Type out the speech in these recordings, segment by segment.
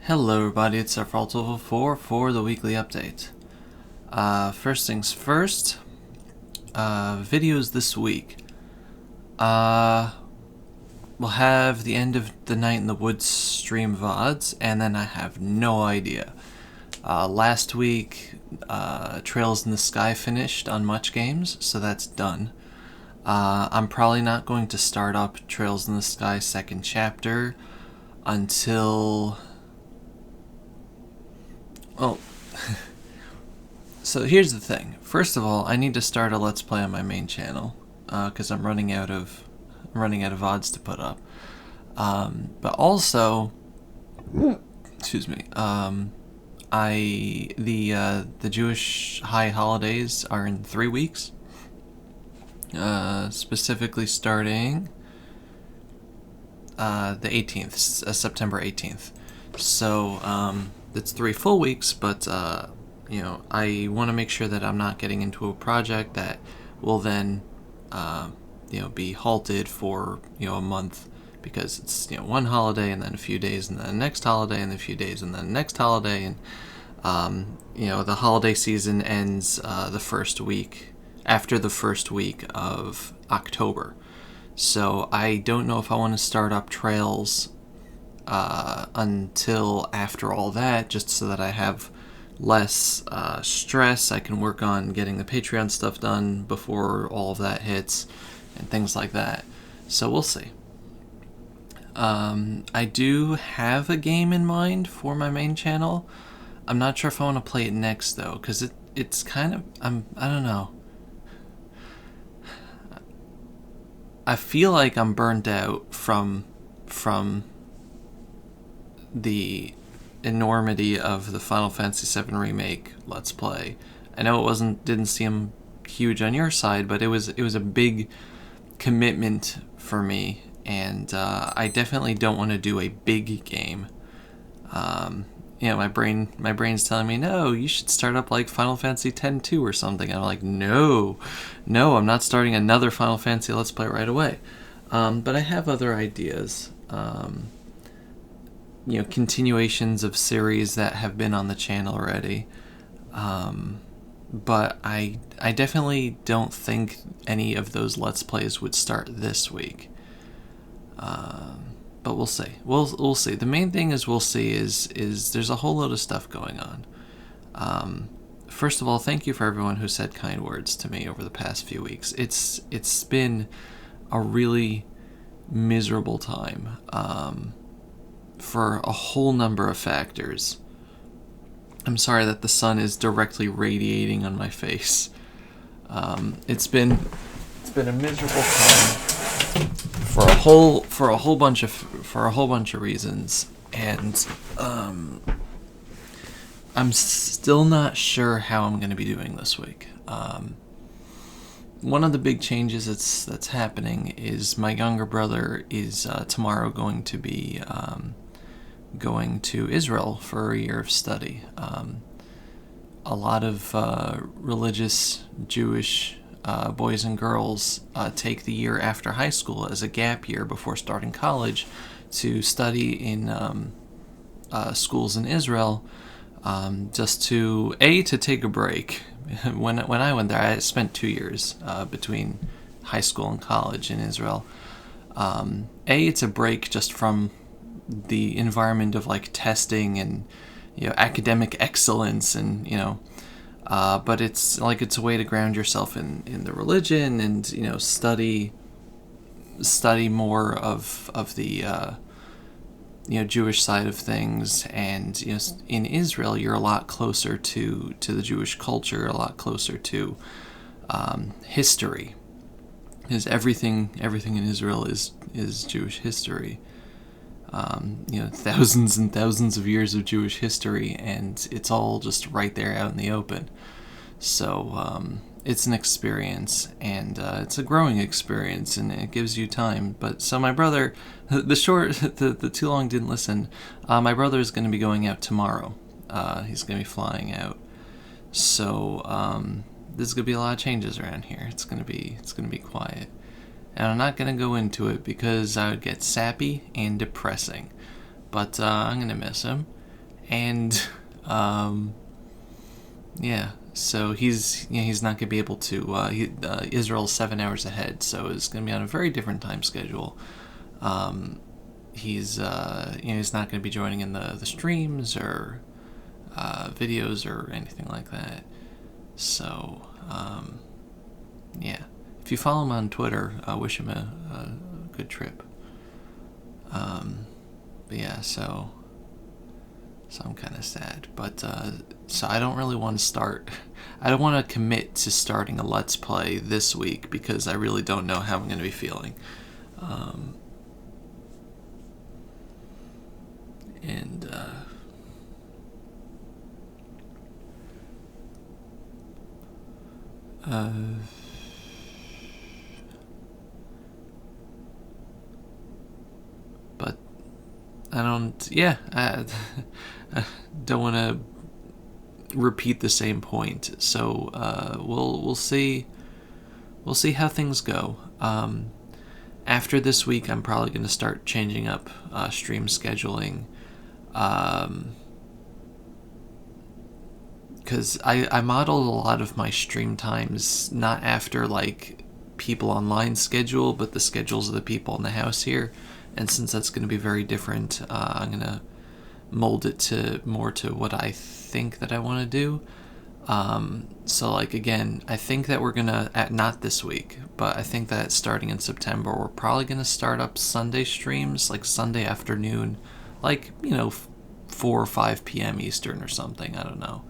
Hello everybody, it's Zack for the weekly update. First things first, videos this week. We'll have the end of the Night in the Woods stream VODs, and then I have no idea. Last week, Trails in the Sky finished on Much Games, so that's done. I'm probably not going to start up Trails in the Sky second chapter until... Well, so here's the thing. First of all, I need to start a Let's Play on my main channel, because I'm running out of VODs to put up. But also, excuse me. The Jewish high holidays are in 3 weeks. Specifically starting the 18th, September 18th. So it's 3 full weeks, but I want to make sure that I'm not getting into a project that will then be halted for a month, because it's one holiday and then a few days and then the next holiday and then a few days and then the next holiday, and the holiday season ends the first week after the first week of October. So I don't know if I want to start up Trails until after all that, just so that I have less stress. I can work on getting the Patreon stuff done before all of that hits and things like that. So we'll see. I do have a game in mind for my main channel. I'm not sure if I want to play it next though, because it's kind of I don't know. I feel like I'm burned out from the enormity of the Final Fantasy VII Remake Let's Play. I know it didn't seem huge on your side, but it was a big commitment for me, and I definitely don't want to do a big game. My brain's telling me, no, you should start up like Final Fantasy X-2 or something. And I'm like, no, I'm not starting another Final Fantasy Let's Play right away. But I have other ideas. Continuations of series that have been on the channel already. But I definitely don't think any of those Let's Plays would start this week. But we'll see. We'll see. The main thing we'll see is there's a whole load of stuff going on. First of all, thank you for everyone who said kind words to me over the past few weeks. It's been a really miserable time. For a whole number of factors. I'm sorry that the sun is directly radiating on my face. It's been a miserable time for a whole bunch of reasons, and I'm still not sure how I'm going to be doing this week. One of the big changes that's happening is my younger brother is tomorrow going to be going to Israel for a year of study. A lot of religious Jewish boys and girls take the year after high school as a gap year before starting college to study in schools in Israel, just to take a break. When I went there, I spent 2 years between high school and college in Israel. It's a break just from the environment of like testing and academic excellence, and but it's a way to ground yourself in the religion, and study more of the Jewish side of things. And in Israel you're a lot closer to the Jewish culture, a lot closer to history, because everything in Israel is Jewish history. Thousands and thousands of years of Jewish history, and it's all just right there out in the open. So it's an experience, and it's a growing experience, and it gives you time. But so my brother, the too long didn't listen. My brother is going to be going out tomorrow. He's going to be flying out. So there's going to be a lot of changes around here. It's going to be quiet. And I'm not going to go into it because I would get sappy and depressing. But I'm going to miss him. and yeah, so he's not gonna be able to. Israel's 7 hours ahead, so it's gonna be on a very different time schedule. He's he's not gonna be joining in the streams or videos or anything like that. So yeah, if you follow him on Twitter, wish him a good trip. But yeah, so I'm kind of sad. But so I don't really want to start. I don't want to commit to starting a Let's Play this week because I really don't know how I'm going to be feeling. And but I don't. Yeah, I don't want to repeat the same point. So we'll see. We'll see how things go. After this week, I'm probably going to start changing up stream scheduling. Because I modeled a lot of my stream times not after like people online schedule, but the schedules of the people in the house here. And since that's going to be very different, I'm going to mold it to more to what I think that I want to do. So like again, I think that we're gonna not this week, but I think that starting in September, we're probably gonna start up Sunday streams, like Sunday afternoon, like 4 or 5 p.m. Eastern or something. I don't know.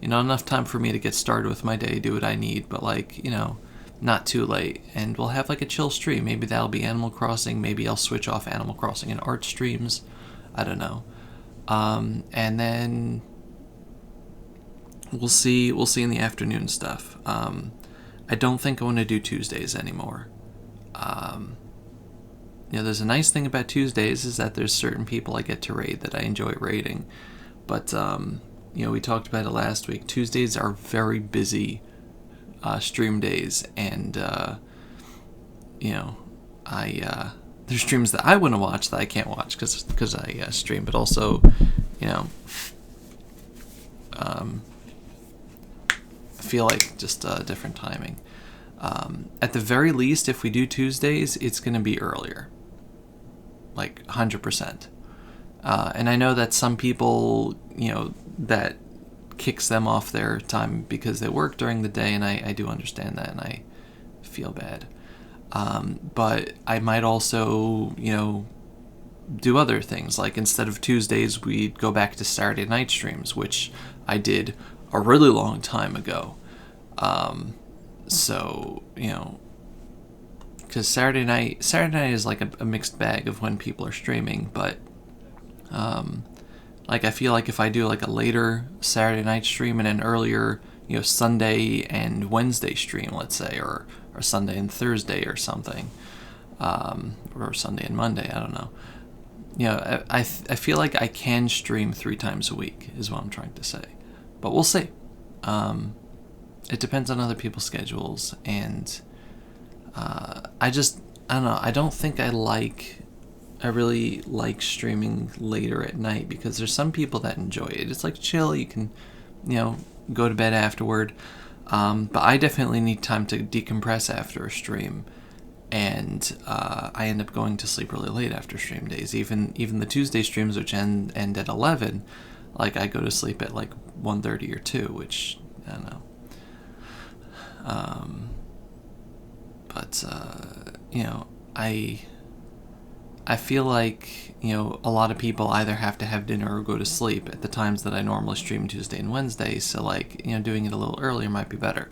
Enough time for me to get started with my day, do what I need, but like not too late. And we'll have like a chill stream. Maybe that'll be Animal Crossing. Maybe I'll switch off Animal Crossing and art streams. I don't know. And then we'll see in the afternoon stuff. I don't think I want to do Tuesdays anymore. There's a nice thing about Tuesdays is that there's certain people I get to raid that I enjoy raiding. But, we talked about it last week. Tuesdays are very busy stream days. And, there's streams that I want to watch that I can't watch because I stream. But also, I feel like just different timing. At the very least, if we do Tuesdays, it's going to be earlier. Like 100%. And I know that some people, that kicks them off their time because they work during the day, and I do understand that, and I feel bad. But I might also, do other things. Like instead of Tuesdays, we'd go back to Saturday night streams, which I did a really long time ago. So, because Saturday night is like a mixed bag of when people are streaming, but like I feel like if I do like a later Saturday night stream and an earlier, Sunday and Wednesday stream, let's say, or Sunday and Thursday or something, or Sunday and Monday, I don't know. I feel like I can stream 3 times a week is what I'm trying to say. But we'll see. It depends on other people's schedules, and I don't know. I don't think I really like streaming later at night because there's some people that enjoy it. It's like chill. You can, go to bed afterward. But I definitely need time to decompress after a stream, and I end up going to sleep really late after stream days. Even the Tuesday streams, which end at 11, like I go to sleep at like 1:30 or 2, which I don't know. But I feel like a lot of people either have to have dinner or go to sleep at the times that I normally stream Tuesday and Wednesday. So like doing it a little earlier might be better.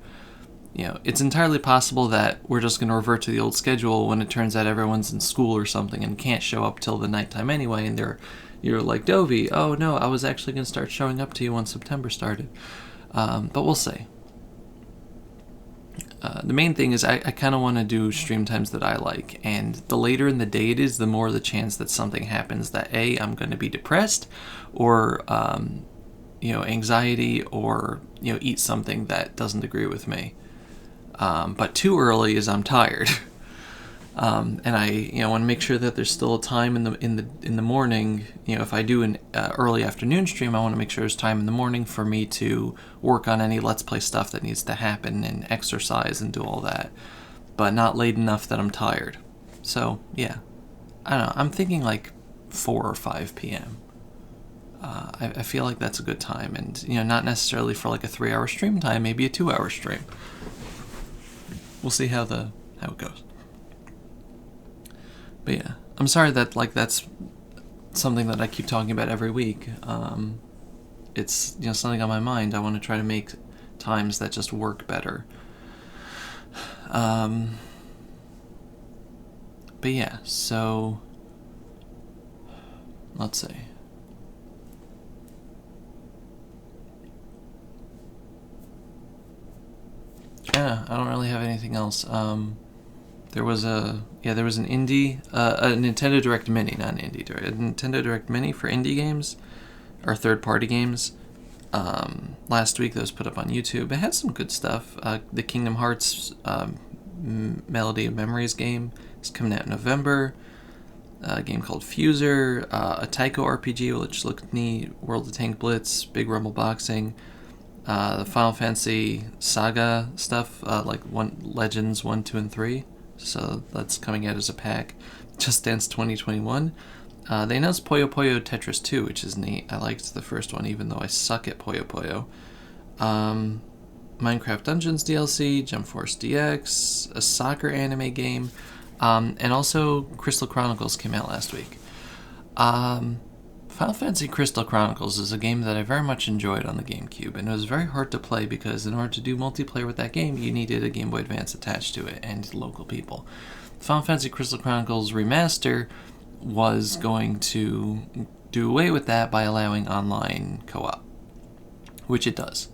It's entirely possible that we're just going to revert to the old schedule when it turns out everyone's in school or something and can't show up till the nighttime anyway, and you're like, Dovey, oh no, I was actually going to start showing up to you when September started. But we'll see. The main thing is I kind of want to do stream times that I like, and the later in the day it is, the more the chance that something happens that A, I'm going to be depressed, or anxiety, or eat something that doesn't agree with me. But too early is I'm tired. And I want to make sure that there's still a time in the morning. If I do an early afternoon stream, I want to make sure there's time in the morning for me to work on any Let's Play stuff that needs to happen and exercise and do all that, but not late enough that I'm tired. So yeah, I don't know. I'm thinking like 4 or 5 p.m. I feel like that's a good time, and not necessarily for like a 3-hour stream time, maybe a 2-hour stream. We'll see how it goes. But yeah, I'm sorry that that's something that I keep talking about every week. It's something on my mind. I want to try to make times that just work better. But yeah, so let's see. Yeah, I don't really have anything else. There was an indie, a Nintendo Direct Mini, not an indie Direct, a Nintendo Direct Mini for indie games, or third-party games. Last week that was put up on YouTube. It had some good stuff. The Kingdom Hearts Melody of Memories game is coming out in November. A game called Fuser, a Taiko RPG, which looked neat, World of Tank Blitz, Big Rumble Boxing, the Final Fantasy Saga stuff, like Legends 1, 2, and 3. So that's coming out as a pack. Just Dance 2021. They announced Puyo Puyo Tetris 2, which is neat. I liked the first one, even though I suck at Puyo Puyo. Minecraft Dungeons DLC, Jump Force DX, a soccer anime game, and also Crystal Chronicles came out last week. Final Fantasy Crystal Chronicles is a game that I very much enjoyed on the GameCube, and it was very hard to play because in order to do multiplayer with that game, you needed a Game Boy Advance attached to it and local people. Final Fantasy Crystal Chronicles Remaster was going to do away with that by allowing online co-op, which it does.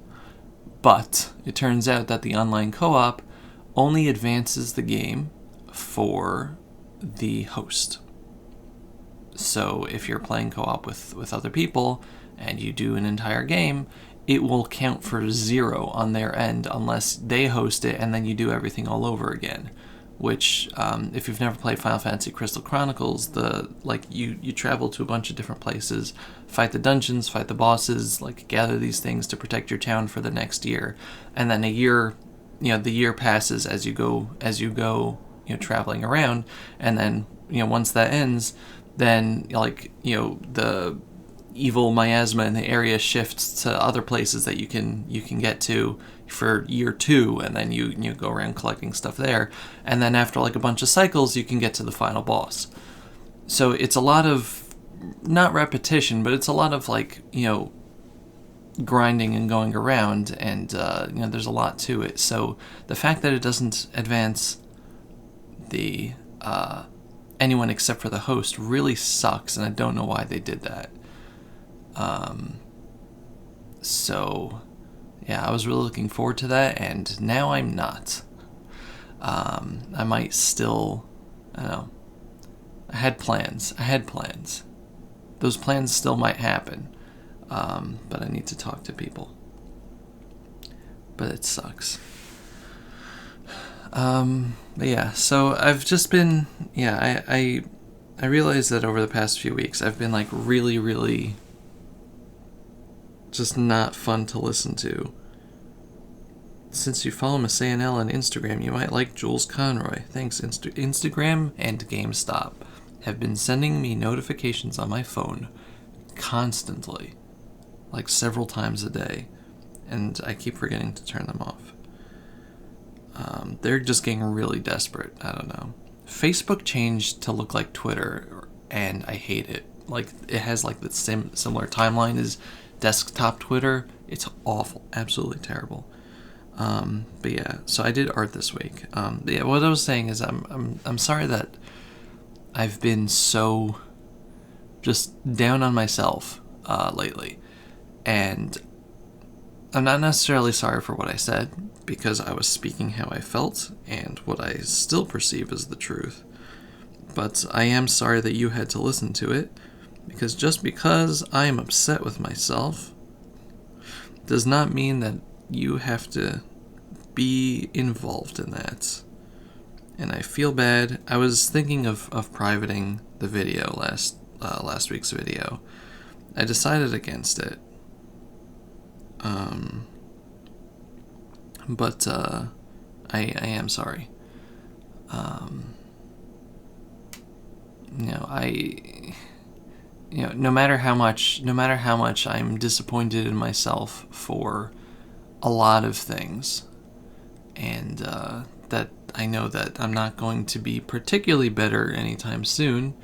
But it turns out that the online co-op only advances the game for the host. So if you're playing co-op with other people and you do an entire game, it will count for 0 on their end unless they host it and then you do everything all over again. Which, if you've never played Final Fantasy Crystal Chronicles, you travel to a bunch of different places, fight the dungeons, fight the bosses, gather these things to protect your town for the next year, and then the year passes as you go traveling around, and then once that ends, then the evil miasma in the area shifts to other places that you can get to for year 2, and then you go around collecting stuff there, and then after a bunch of cycles you can get to the final boss. So it's a lot of, not repetition, but it's a lot of grinding and going around, and there's a lot to it. So the fact that it doesn't advance the anyone except for the host really sucks, and I don't know why they did that. So yeah, I was really looking forward to that, and now I'm not. I might still, I don't know. I had plans. Those plans still might happen, but I need to talk to people. But it sucks. But yeah, so I've just been, I realized that over the past few weeks I've been really, really just not fun to listen to. Since you follow Masayanel on Instagram, you might like Jules Conroy. Thanks. Instagram and GameStop have been sending me notifications on my phone constantly, several times a day, and I keep forgetting to turn them off. They're just getting really desperate. I don't know. Facebook changed to look like Twitter, and I hate it. It has the similar timeline as desktop Twitter. It's awful, absolutely terrible. But yeah, so I did art this week. Yeah, what I was saying is I'm sorry that I've been so just down on myself lately, and I'm not necessarily sorry for what I said, because I was speaking how I felt and what I still perceive as the truth. But I am sorry that you had to listen to it, because just because I am upset with myself does not mean that you have to be involved in that. and I feel bad. I was thinking of privating the video last week's video. I decided against it. But I am sorry. No matter how much I'm disappointed in myself for a lot of things, and that I know that I'm not going to be particularly better anytime soon,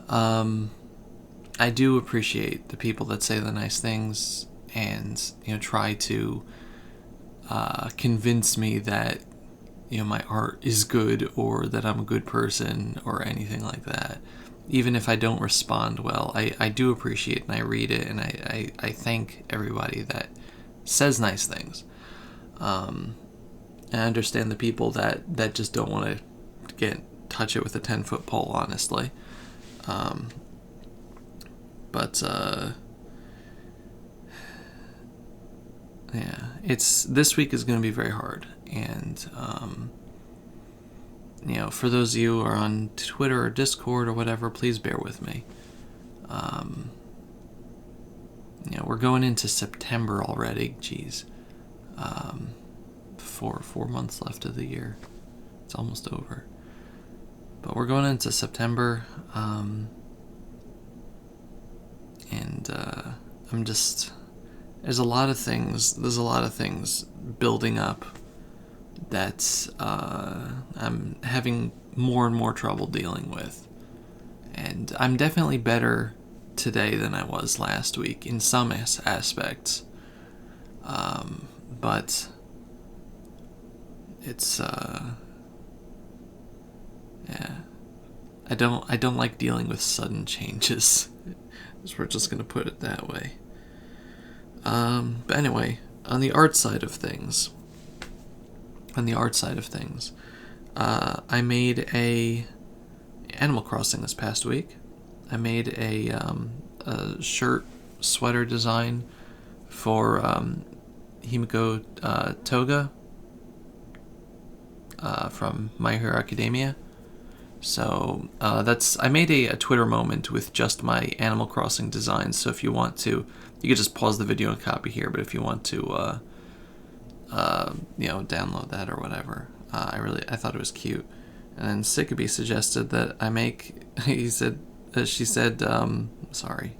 I do appreciate the people that say the nice things and try to convince me that my art is good or that I'm a good person or anything like that. Even if I don't respond well, I do appreciate it, and I read it, and I thank everybody that says nice things. And I understand the people that just don't want to touch it with a 10-foot pole, honestly. But this week is going to be very hard, and for those of you who are on Twitter or Discord or whatever, please bear with me. We're going into September already. Jeez. 4 months left of the year. It's almost over. But we're going into September, and I'm just... There's a lot of things building up that I'm having more and more trouble dealing with. And I'm definitely better today than I was last week in some aspects. But it's I don't like dealing with sudden changes. We're just gonna put it that way. But anyway, on the art side of things, I made a Animal Crossing this past week. I made a sweater design for Himiko Toga from My Hero Academia. So I made a Twitter moment with just my Animal Crossing designs. So if you want to, you could just pause the video and copy here. But if you want to, download that or whatever, I thought it was cute. And then Sickaby suggested that I make. She said, sorry.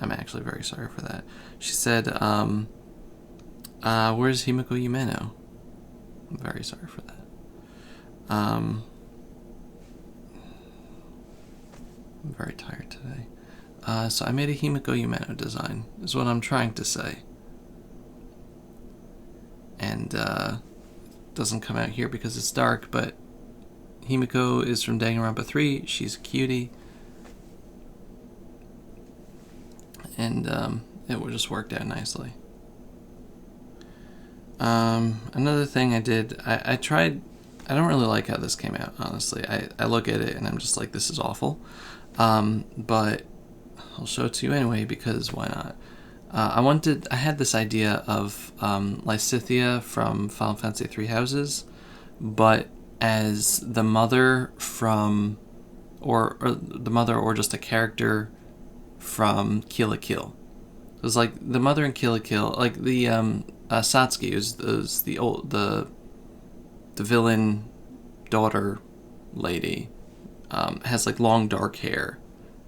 I'm actually very sorry for that. She said, where's Himiko Yumeno? I'm very sorry for that. I'm very tired today. So I made a Himiko Yumeno design, is what I'm trying to say. And doesn't come out here because it's dark, but Himiko is from Danganronpa 3. She's a cutie. And it just worked out nicely. Another thing I did, I tried... I don't really like how this came out, honestly. I look at it and I'm just like, this is awful. But I'll show it to you anyway, because why not? I had this idea of Lysithea from Final Fantasy 3 Houses, but as the mother from, or the mother or just a character from Kill la Kill. It was like the mother in Kill la Kill, like the Satsuki is the villain daughter lady, has like long dark hair,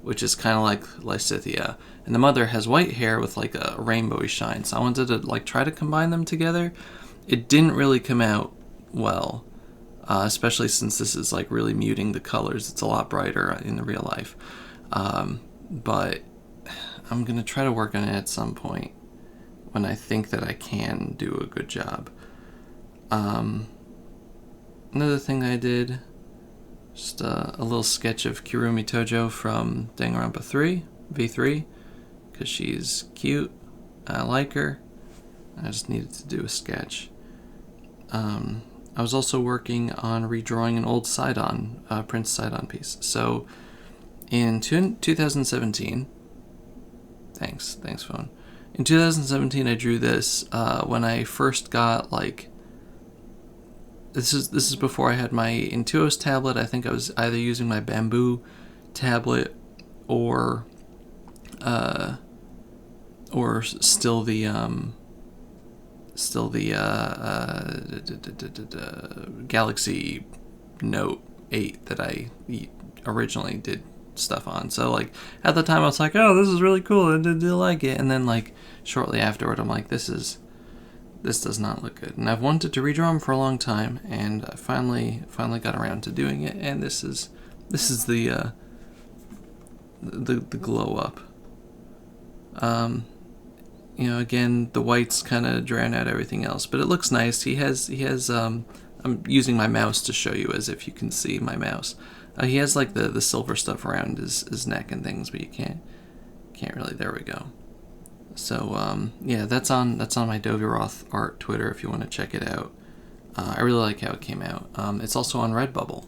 which is kind of like Lysithea, and the mother has white hair with like a rainbowy shine. So I wanted to like try to combine them together. It didn't really come out well, especially since this is like really muting the colors. It's a lot brighter in the real life, but I'm gonna try to work on it at some point when I think that I can do a good job. Another thing I did, just a little sketch of Kirumi Tojo from Danganronpa 3, V3, because she's cute, I like her, I just needed to do a sketch. I was also working on redrawing an old Sidon, Prince Sidon piece. So, in 2017, thanks phone. In 2017 I drew this, when I first got, like, this is before I had my Intuos tablet. I think I was either using my Bamboo tablet or still the Galaxy Note 8 that I originally did stuff on. So like at the time I was like, oh, this is really cool, I do like it, and then like shortly afterward I'm like, this does not look good. And I've wanted to redraw them for a long time, and I finally got around to doing it, and this is the glow up. Again, the whites kind of drown out everything else, but it looks nice. He has I'm using my mouse to show you as if you can see my mouse. He has like the silver stuff around his neck and things, but you can't really. There we go. So yeah, that's on my Dovey Roth art Twitter if you want to check it out. I really like how it came out. It's also on Redbubble,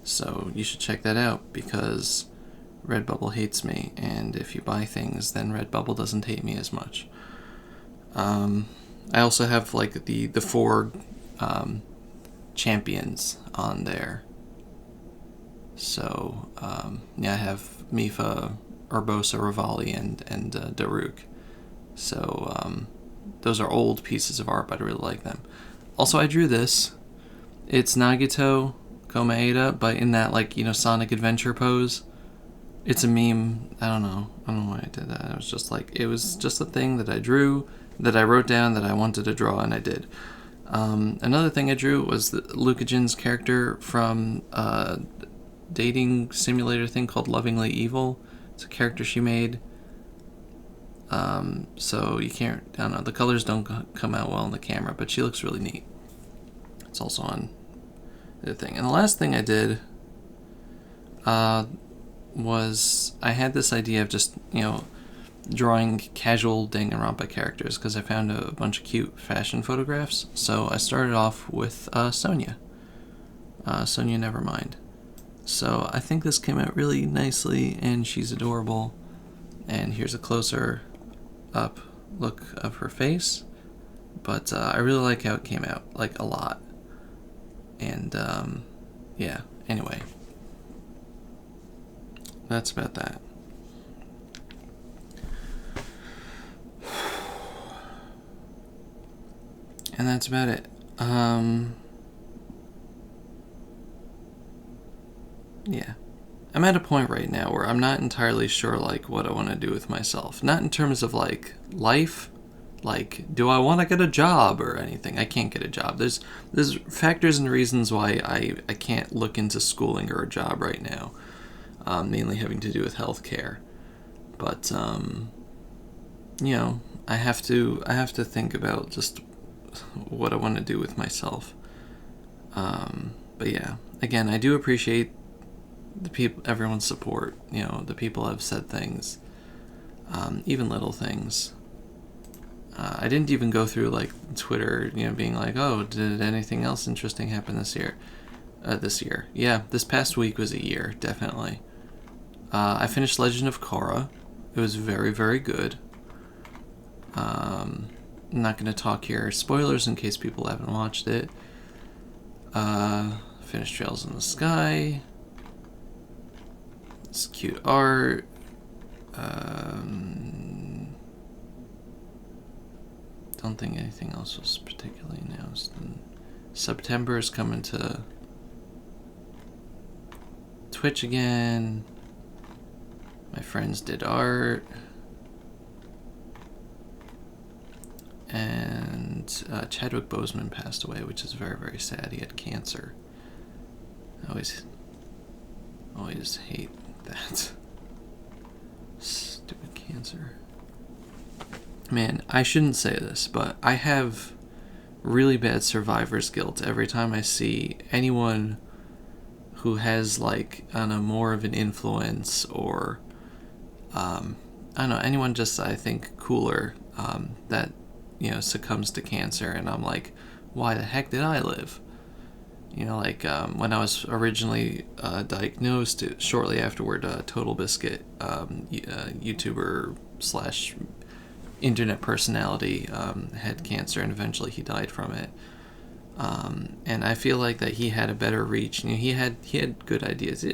so you should check that out because Redbubble hates me, and if you buy things, then Redbubble doesn't hate me as much. I also have like the 4 champions on there. So yeah, I have Mifa, Urbosa, Rivali, and Daruk. So those are old pieces of art, but I really like them. Also, I drew this. It's Nagito Komaeda, but in that like Sonic Adventure pose. It's a meme. I don't know why I did that. It was just a thing that I drew, that I wrote down that I wanted to draw, and I did. Another thing I drew was Luka Jin's character from a dating simulator thing called Lovingly Evil. It's a character she made. So you can't, I don't know, the colors don't come out well in the camera, but she looks really neat. It's also on the thing. And the last thing I did was I had this idea of just, drawing casual Danganronpa characters because I found a bunch of cute fashion photographs. So I started off with Sonia. Sonia Nevermind. So I think this came out really nicely, and she's adorable. And here's a closer up look of her face. But I really like how it came out, like a lot. And yeah, anyway. That's about that. And that's about it. Yeah. I'm at a point right now where I'm not entirely sure like what I want to do with myself. Not in terms of like life, like do I want to get a job or anything. I can't get a job. There's factors and reasons why I can't look into schooling or a job right now. Mainly having to do with healthcare. But I have to think about just what I want to do with myself. But yeah, again, I do appreciate everyone's support. The people have said things, even little things. I didn't even go through like Twitter, being like, oh, did anything else interesting happen this year? Yeah, this past week was a year, definitely. I finished Legend of Korra. It was very, very good. I'm not going to talk here spoilers in case people haven't watched it. Finished Trails in the Sky. It's cute art. Don't think anything else was particularly announced. And September is coming to Twitch again. My friends did art. And Chadwick Boseman passed away, which is very, very sad. He had cancer. I always hate that. Stupid cancer. Man, I shouldn't say this, but I have really bad survivor's guilt every time I see anyone who has, like, I don't know, more of an influence or, I don't know, anyone just, I think, cooler, that, succumbs to cancer, and I'm like, why the heck did I live? Like, when I was originally diagnosed, shortly afterward, Total Biscuit, YouTuber / internet personality, had cancer, and eventually he died from it. And I feel like that he had a better reach. He had good ideas.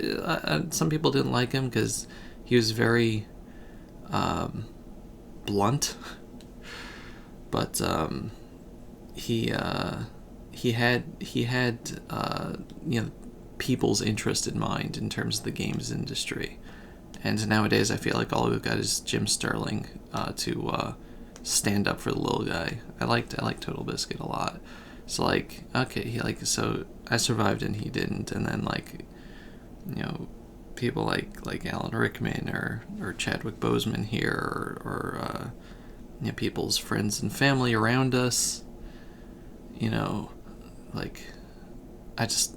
Some people didn't like him because he was very blunt, but he had people's interest in mind in terms of the games industry. And nowadays, I feel like all we've got is Jim Sterling to stand up for the little guy. I like Total Biscuit a lot. So okay, so I survived and he didn't, and then people like Alan Rickman or Chadwick Boseman here or people's friends and family around us.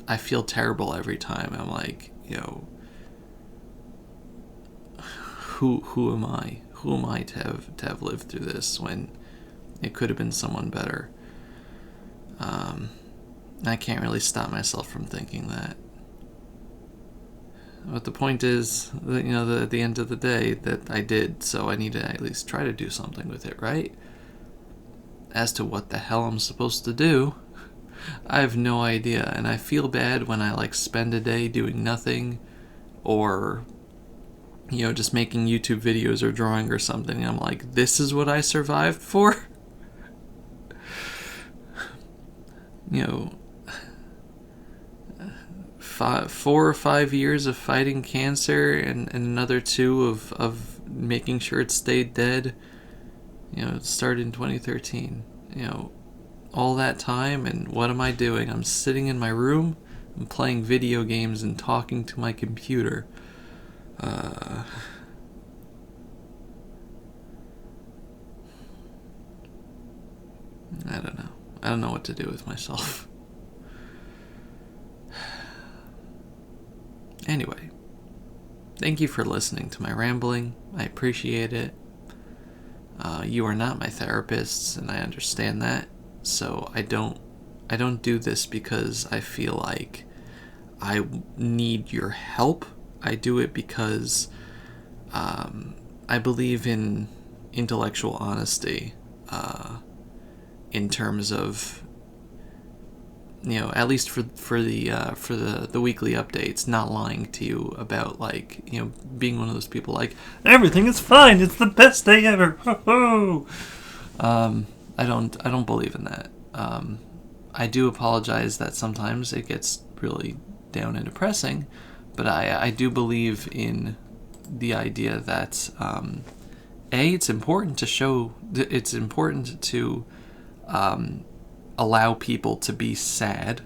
I feel terrible every time. I'm like, who am I? Who am I to have lived through this when it could have been someone better? I can't really stop myself from thinking that. But the point is that, at the end of the day, that I did, so I need to at least try to do something with it, right? As to what the hell I'm supposed to do, I have no idea, and I feel bad when I spend a day doing nothing, or just making YouTube videos or drawing or something, and I'm like, this is what I survived for? 4 or 5 years of fighting cancer and another 2 of making sure it stayed dead. It started in 2013. All that time, and what am I doing? I'm sitting in my room, I'm playing video games and talking to my computer. I don't know. I don't know what to do with myself. Anyway, thank you for listening to my rambling. I appreciate it. You are not my therapists, and I understand that. So I don't do this because I feel like I need your help. I do it because I believe in intellectual honesty in terms of, at least for the weekly updates, not lying to you about being one of those people everything is fine, it's the best day ever. I don't believe in that. I do apologize that sometimes it gets really down and depressing, but I do believe in the idea that it's important to allow people to be sad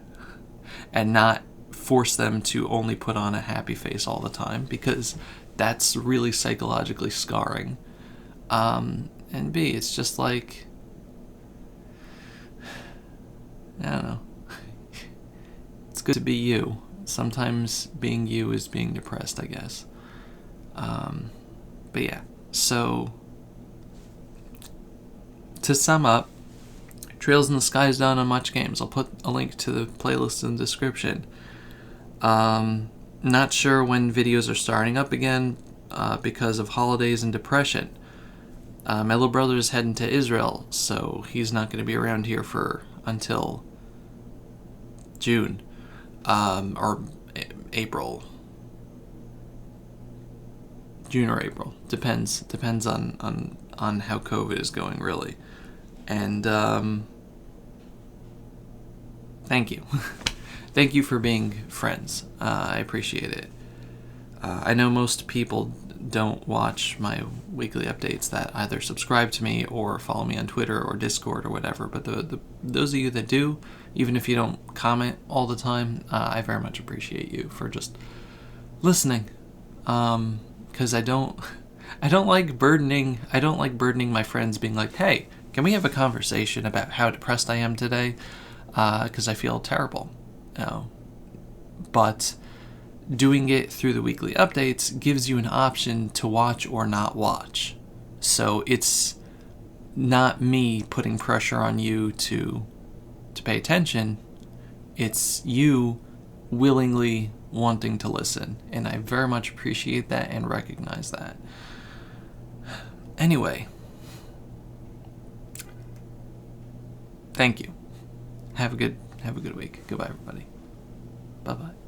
and not force them to only put on a happy face all the time, because that's really psychologically scarring. And B, it's just I don't know. It's good to be you. Sometimes being you is being depressed, I guess. But yeah, so to sum up, Trails in the Sky is done on Much Games. I'll put a link to the playlist in the description. Not sure when videos are starting up again because of holidays and depression. My little brother is heading to Israel, so he's not going to be around here until June or April. June or April, depends on how COVID is going, really. And thank you. Thank you for being friends. I appreciate it. I know most people don't watch my weekly updates that either subscribe to me or follow me on Twitter or Discord or whatever, but those of you that do, even if you don't comment all the time, I very much appreciate you for just listening. Because I don't like burdening my friends, being like, hey, can we have a conversation about how depressed I am today? Because I feel terrible. But doing it through the weekly updates gives you an option to watch or not watch. So it's not me putting pressure on you to pay attention. It's you willingly wanting to listen. And I very much appreciate that and recognize that. Anyway, thank you. Have a Have a good week. Goodbye, everybody. Bye-bye.